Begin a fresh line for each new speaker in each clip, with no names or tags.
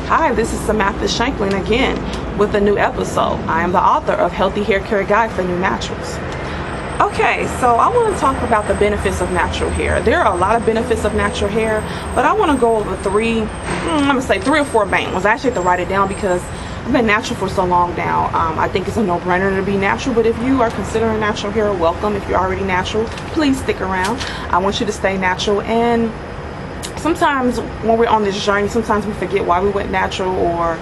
Hi, this is Samantha Shanklin again with a new episode. I am the author of Healthy Hair Care Guide for New Naturals. Okay, so I want to talk about the benefits of natural hair. There are a lot of benefits of natural hair, but I want to go over three or four main ones. I actually have to write it down because I've been natural for so long now. I think it's a no-brainer to be natural, but if you are considering natural hair, welcome. If you're already natural, please stick around. I want you to stay natural. And sometimes when we're on this journey, sometimes we forget why we went natural, or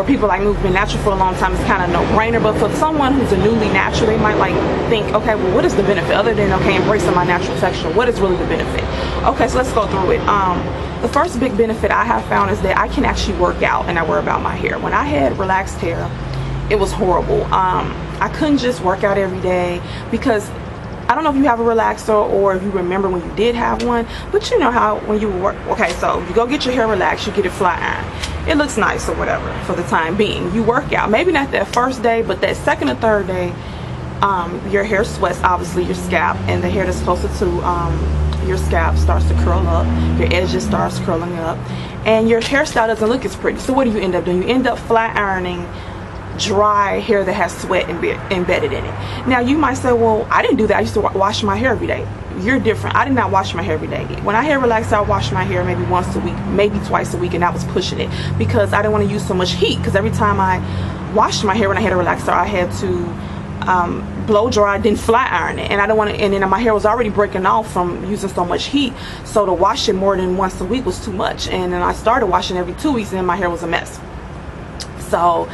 people like me who've been natural for a long time, it's kind of no-brainer. But for someone who's a newly natural, they might like think, okay, well, what is the benefit other than, okay, embracing my natural texture? What is really the benefit? Okay, so let's go through it. The first big benefit I have found is that I can actually work out and I worry about my hair. When I had relaxed hair, it was horrible. I couldn't just work out every day because I don't know if you have a relaxer or if you remember when you did have one, but you know how when you work, okay, so you go get your hair relaxed, you get it flat iron. It looks nice or whatever for the time being. You work out, maybe not that first day, but that second or third day, your hair sweats, obviously your scalp, and the hair that's closer to your scalp starts to curl up, your edges starts curling up, and your hairstyle doesn't look as pretty. So what do you end up doing? You end up flat ironing dry hair that has sweat embedded in it. Now you might say, well, I didn't do that. I used to wash my hair every day. You're different. I did not wash my hair every day. When I had relaxed, I washed my hair maybe once a week, maybe twice a week, and I was pushing it because I didn't want to use so much heat, because every time I washed my hair when I had a relaxer, I had to blow dry, then flat iron it, and I don't want to, and then my hair was already breaking off from using so much heat, so to wash it more than once a week was too much. And then I started washing every 2 weeks, and then my hair was a mess. So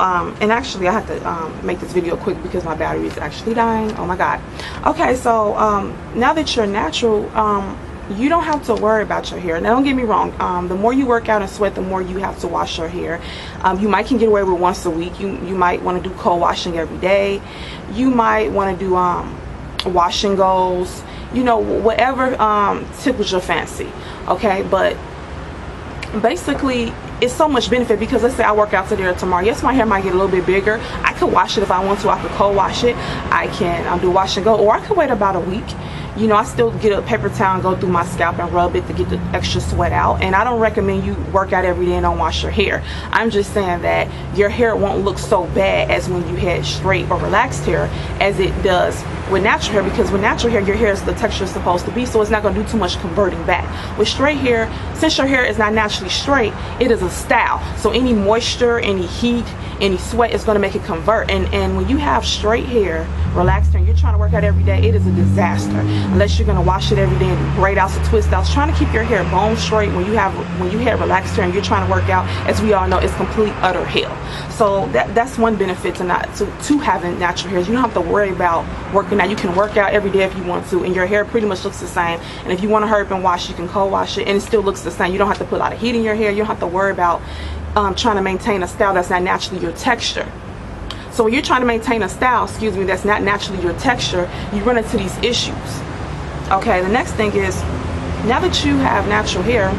and actually I have to make this video quick because my battery is actually dying. Oh my god. Okay, so now that you're natural, you don't have to worry about your hair. Now don't get me wrong, the more you work out and sweat, the more you have to wash your hair. You might can get away with once a week. You might want to do cold washing every day. You might want to do wash and goes, you know, whatever tickles your fancy. Okay, but basically it's so much benefit because let's say I work out today or tomorrow. Yes, my hair might get a little bit bigger. I could wash it if I want to. I could cold wash it. I can do wash and go, or I could wait about a week. You know, I still get a paper towel and go through my scalp and rub it to get the extra sweat out. And I don't recommend you work out every day and don't wash your hair. I'm just saying that your hair won't look so bad as when you had straight or relaxed hair as it does with natural hair, because with natural hair, your hair is the texture it's supposed to be, so it's not going to do too much converting back. With straight hair, since your hair is not naturally straight, it is a style, so any moisture, any heat, any sweat is going to make it convert. And when you have straight hair, relaxed hair, and you're trying to work out every day, it is a disaster unless you're going to wash it every day and braid outs or twist outs. Trying to keep your hair bone straight when you have relaxed hair and you're trying to work out, as we all know, is complete utter hell. So that's one benefit to having natural hair. You don't have to worry about working out. You can work out every day if you want to, and your hair pretty much looks the same. And if you want to hurry up and wash, you can cold wash it and it still looks the same. You don't have to put a lot of heat in your hair. You don't have to worry about trying to maintain a style that's not naturally your texture. So when you're trying to maintain a style, that's not naturally your texture, you run into these issues. Okay, the next thing is, now that you have natural hair,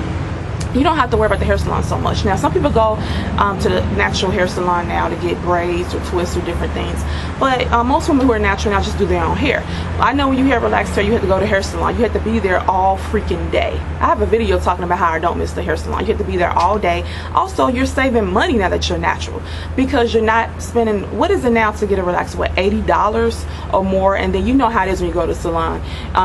you don't have to worry about the hair salon so much. Now, some people go to the natural hair salon now to get braids or twists or different things, but most women who are natural now just do their own hair. I know when you have relaxed hair, you have to go to hair salon. You have to be there all freaking day. I have a video talking about how I don't miss the hair salon. You have to be there all day. Also, you're saving money now that you're natural, because you're not spending, what is it now to get a relaxer, what, $80 or more? And then you know how it is when you go to the salon.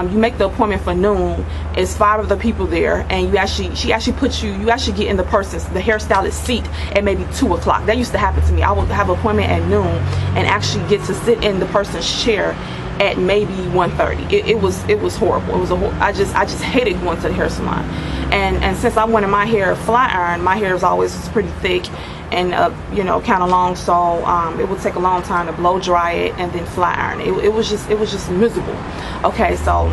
You make the appointment for noon. It's 5 of the people there, and she actually puts you actually get in the hairstylist seat at maybe 2 o'clock. That used to happen to me. I would have an appointment at noon and actually get to sit in the person's chair at maybe 1:30. It was horrible. I just hated going to the hair salon. And since I wanted my hair flat ironed, my hair is always pretty thick and you know, kind of long, so it would take a long time to blow dry it and then flat iron it. It was just miserable. Okay, so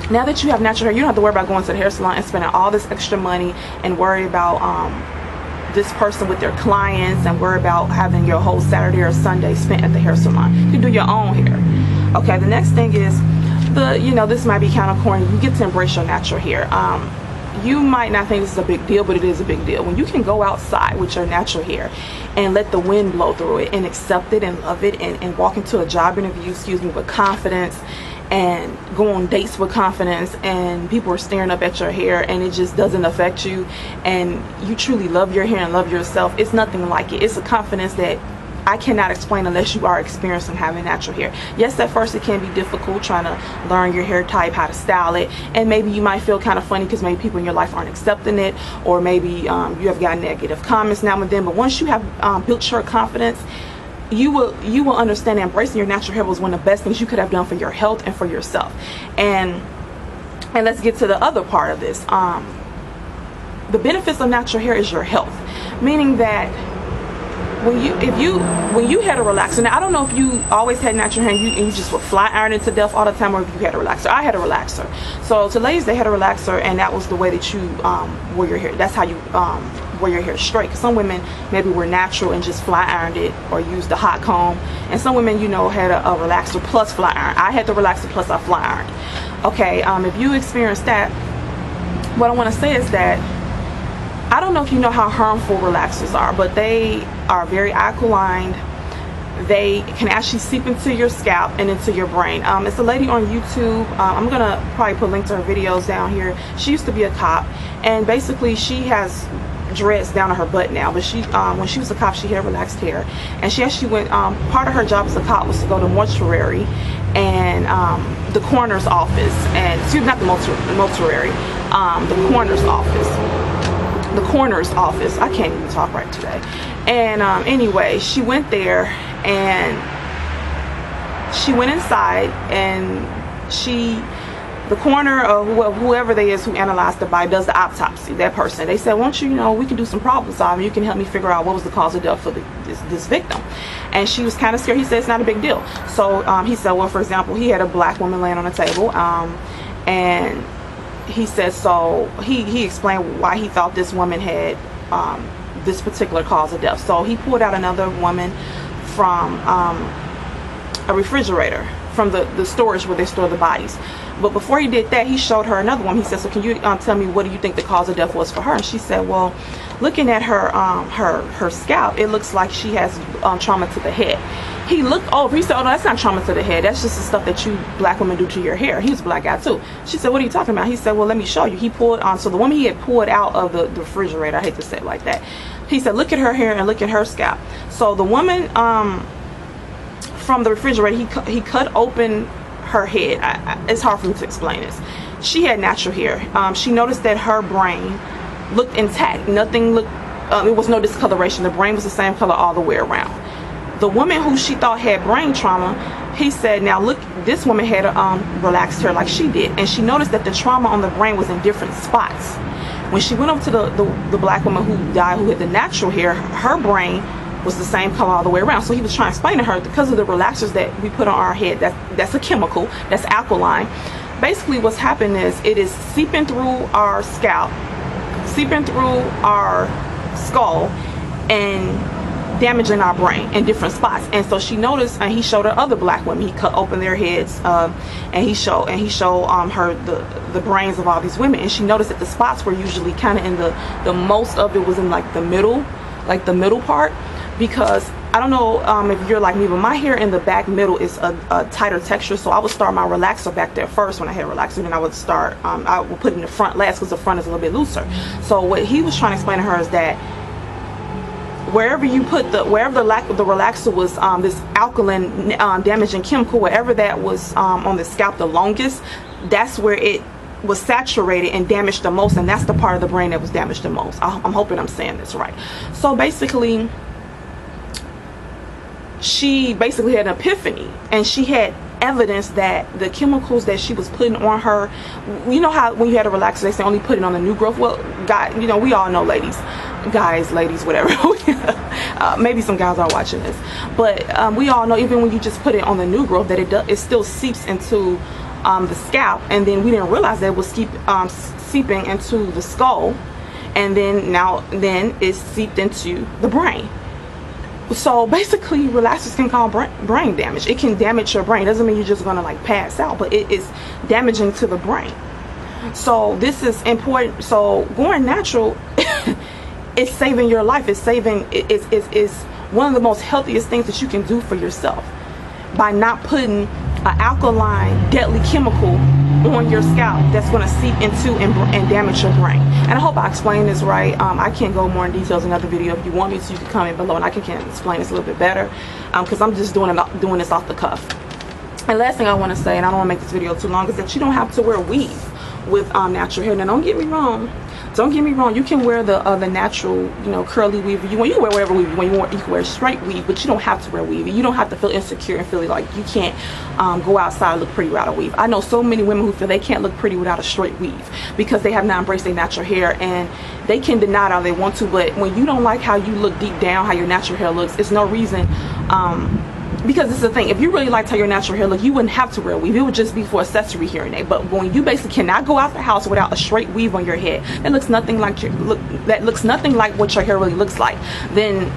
now that you have natural hair, you don't have to worry about going to the hair salon and spending all this extra money and worry about this person with their clients and worry about having your whole Saturday or Sunday spent at the hair salon. You can do your own hair. Okay, the next thing is, this might be kind of corny, you get to embrace your natural hair. You might not think this is a big deal, but it is a big deal. When you can go outside with your natural hair and let the wind blow through it and accept it and love it and walk into a job interview, with confidence and go on dates with confidence, and people are staring up at your hair and it just doesn't affect you, and you truly love your hair and love yourself. It's nothing like it. It's a confidence that I cannot explain unless you are experiencing having natural hair. Yes, at first it can be difficult trying to learn your hair type, how to style it, and maybe you might feel kind of funny because maybe people in your life aren't accepting it, or maybe you have got negative comments now and then. But once you have built your confidence, you will understand that embracing your natural hair was one of the best things you could have done for your health and for yourself. And let's get to the other part of this. The benefits of natural hair is your health, meaning that when you had a relaxer, now I don't know if you always had natural hair and you just would fly iron it to death all the time, or if you had a relaxer. I had a relaxer. So to ladies, they had a relaxer, and that was the way that you wore your hair. That's how you wear your hair straight. Cause some women maybe were natural and just fly ironed it or used the hot comb, and some women, you know, had a relaxer plus fly iron. I had the relaxer plus I fly ironed. Okay, if you experienced that, what I want to say is that I don't know if you know how harmful relaxers are, but they are very alkaline. They can actually seep into your scalp and into your brain. It's a lady on YouTube. I'm gonna probably put a link to her videos down here. She used to be a cop, and basically she has dreads down to her butt now, but she when she was a cop, she had relaxed hair, and she actually went part of her job as a cop was to go to mortuary and the coroner's office, and excuse me, not the mortuary, the coroner's office. I can't even talk right today. And anyway, she went there and she went inside, and the coroner or whoever they is who analyzed the body, does the autopsy, that person, they said, won't you, we can do some problem solving, you can help me figure out what was the cause of death for this victim. And she was kind of scared. He said it's not a big deal. So he said, well, for example, he had a black woman laying on the table, and he said, so he explained why he thought this woman had this particular cause of death. So he pulled out another woman from a refrigerator, from the storage where they store the bodies. But before he did that, he showed her another woman. He said, so can you tell me what do you think the cause of death was for her? And she said, well, looking at her scalp, it looks like she has trauma to the head. He looked over. He said, oh no, that's not trauma to the head. That's just the stuff that you black women do to your hair. He was a black guy too. She said, what are you talking about? He said, well, let me show you. He pulled on. So the woman he had pulled out of the refrigerator, I hate to say it like that. He said, look at her hair and look at her scalp. So the woman from the refrigerator, he cut open her head. It's hard for me to explain this. She had natural hair. She noticed that her brain looked intact. Nothing looked, it was no discoloration. The brain was the same color all the way around. The woman who she thought had brain trauma, he said, now look, this woman had relaxed hair like she did, and she noticed that the trauma on the brain was in different spots. When she went up to the black woman who died, who had the natural hair, her brain was the same color all the way around. So he was trying to explain to her, because of the relaxers that we put on our head, that's a chemical, that's alkaline. Basically what's happening is it is seeping through our scalp, seeping through our skull, and damaging our brain in different spots. And so she noticed, and he showed her other black women. He cut open their heads, and he showed her the brains of all these women, and she noticed that the spots were usually kind of in the most of it was in like the middle part, because I don't know if you're like me, but my hair in the back middle is a tighter texture. So I would start my relaxer back there first when I had a relaxer, and then I would start I would put it in the front last because the front is a little bit looser. So what he was trying to explain to her is that wherever you put the relaxer was this alkaline damaging chemical, wherever that was on the scalp the longest, that's where it was saturated and damaged the most, and that's the part of the brain that was damaged the most. I'm hoping I'm saying this right. So basically she had an epiphany, and she had evidence that the chemicals that she was putting on her, you know how when you had a relaxer they say only put it on the new growth. Well, guys, we all know, ladies, whatever, maybe some guys are watching this, but we all know even when you just put it on the new growth that it still seeps into the scalp, and then we didn't realize that it was seeping into the skull, and then it seeped into the brain. So basically relaxers can cause brain damage. It can damage your brain. Doesn't mean you're just gonna like pass out, but it is damaging to the brain. So this is important. So going natural is saving your life. It's one of the most healthiest things that you can do for yourself, by not putting an alkaline, deadly chemical on your scalp that's going to seep into and damage your brain. And I hope I explained this right. I can't go more in details in another video. If you want me to, you can comment below and I can explain this a little bit better, because I'm just doing this off the cuff. And last thing I want to say, and I don't want to make this video too long, is that you don't have to wear weave with natural hair. Now don't get me wrong, you can wear the natural, you know, curly weave you want. You can wear whatever weave you want. You can wear straight weave, but you don't have to wear weave. You don't have to feel insecure and feel like you can't go outside and look pretty without a weave. I know so many women who feel they can't look pretty without a straight weave because they have not embraced their natural hair, and they can deny it all they want to, but when you don't like how you look deep down, how your natural hair looks, it's no reason, because it's the thing, if you really liked how your natural hair looked, you wouldn't have to wear a weave. It would just be for accessory here and there. But when you basically cannot go out the house without a straight weave on your head that looks nothing like what your hair really looks like, then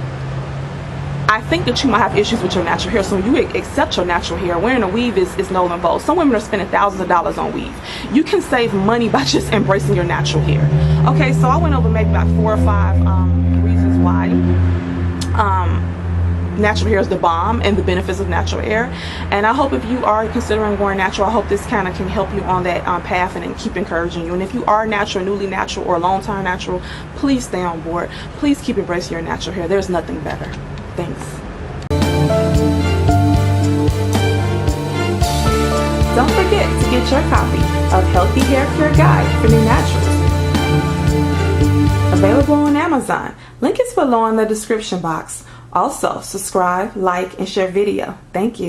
I think that you might have issues with your natural hair. So when you accept your natural hair, wearing a weave is null and void. Some women are spending thousands of dollars on weave. You can save money by just embracing your natural hair. Okay, so I went over maybe about 4 or 5 reasons why natural hair is the bomb and the benefits of natural hair. And I hope if you are considering going natural, I hope this kind of can help you on that path and keep encouraging you. And if you are natural, newly natural, or long-time natural, please stay on board. Please keep embracing your natural hair. There's nothing better. Thanks. Don't forget to get your copy of Healthy Hair Care Guide for New Naturals. Available on Amazon. Link is below in the description box. Also, subscribe, like, and share video. Thank you.